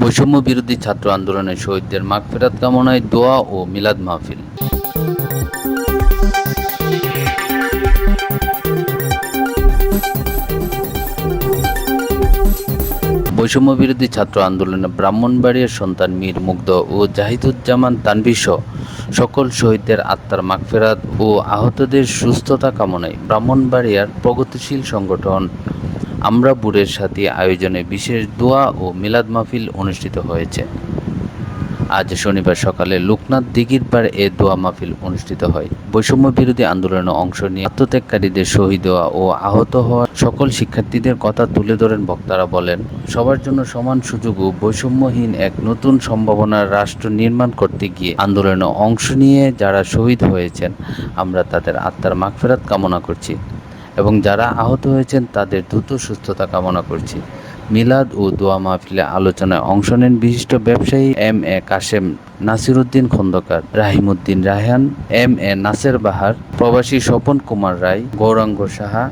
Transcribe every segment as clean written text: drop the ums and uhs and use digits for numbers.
বৈষম্য বিরোধী ছাত্র আন্দোলনে শহীদদের মাগফিরাত কামনায় দোয়া ও মিলাদ মাহফিল। বৈষম্য বিরোধী ছাত্র আন্দোলনে ব্রাহ্মণবাড়িয়ার সন্তান মীর মুগ্ধ ও জাহিদুজ্জামান তানভীর সহ সকল শহীদদের আত্মার মাগফিরাত ও আহতদের সুস্থতা কামনায় ব্রাহ্মণবাড়িয়ার প্রগতিশীল সংগঠন আমরা বুড়ের সাথী আয়োজনে বিশেষ দোয়া ও মিলাদ মাহফিল অনুষ্ঠিত হয়েছে। আজ শনিবার সকালে লোকনাথ দিঘির পাড়ে এ দোয়া মাহফিল অনুষ্ঠিত হয়। বৈষম্য বিরোধী আন্দোলনে অংশ নিয়ে আত্মত্যাগকারীদের শহীদ হওয়া ও আহত হওয়া সকল শিক্ষার্থীদের কথা তুলে ধরেন বক্তারা। বলেন, সবার জন্য সমান সুযোগ ও বৈষম্যহীন এক নতুন সম্ভাবনার রাষ্ট্র নির্মাণ করতে গিয়ে আন্দোলনে অংশ নিয়ে যারা শহীদ হয়েছেন, আমরা তাদের আত্মার মাগফিরাত কামনা করছি এবং যারা আহত হয়েছেন তাদের দ্রুত সুস্থতা কামনা করছি। মিলাদ ও দোয়া মাহফিলে আলোচনায় অংশ নেন বিশিষ্ট ব্যবসায়ী এম.এ. কাশেম নাসিরউদ্দিন খন্দকার, রাহিমউদ্দিন রায়হান, এম.এ. নাসের বাহার, প্রবাসী স্বপন কুমার রায়, গৌরাঙ্গ সাহা,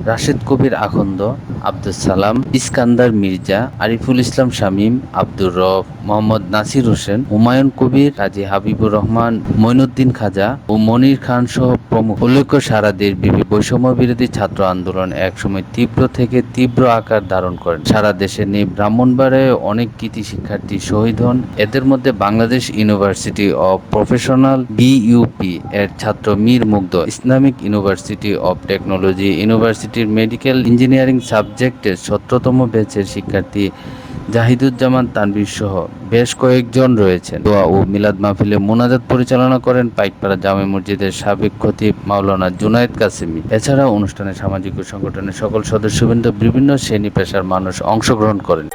রাশেদ কবির আখন্দ, আব্দুস সালাম, ইস্কান্দার মির্জা, আরিফুল ইসলাম শামীম, আব্দুর রব, মোহাম্মদ নাসির হোসেন, হুমায়ুন কবির, কাজী হাবিবুর রহমান, মঈনুদ্দিন খাজা ও মনির খান সহ প্রমুখ। উল্লেখ্য, সারা দেশব্যাপী বৈষম্য বিরোধী ছাত্র আন্দোলন একসময় তীব্র থেকে তীব্র আকার ধারণ করেন। সারা দেশে নেই ব্রাহ্মণবাড়িয়ায় অনেক কৃতি শিক্ষার্থী শহীদ হন। এদের মধ্যে Bangladesh university of professional (BUP) এর ছাত্র মীর মুগ্ধ, ইসলামিক ইউনিভার্সিটি অব টেকনোলজি ইউনিভার্সিটির মেডিকেল ইঞ্জিনিয়ারিং সাবজেক্টের 17তম ব্যাচের শিক্ষার্থী জাহিদুজ্জামান তানভীর সহ বেশ কয়েকজন রয়েছেন। দোয়া ও মিলাদ মাহফিলে মোনাজাত পরিচালনা করেন পাইকপাড়া জামে মসজিদের সাবেক খতিব মাওলানা জুনায়েদ কাসেমী। এছাড়া অনুষ্ঠানে সামাজিক ও সংগঠনের সকল সদস্যবৃন্দ, বিভিন্ন শ্রেণী পেশার মানুষ অংশগ্রহণ করেন।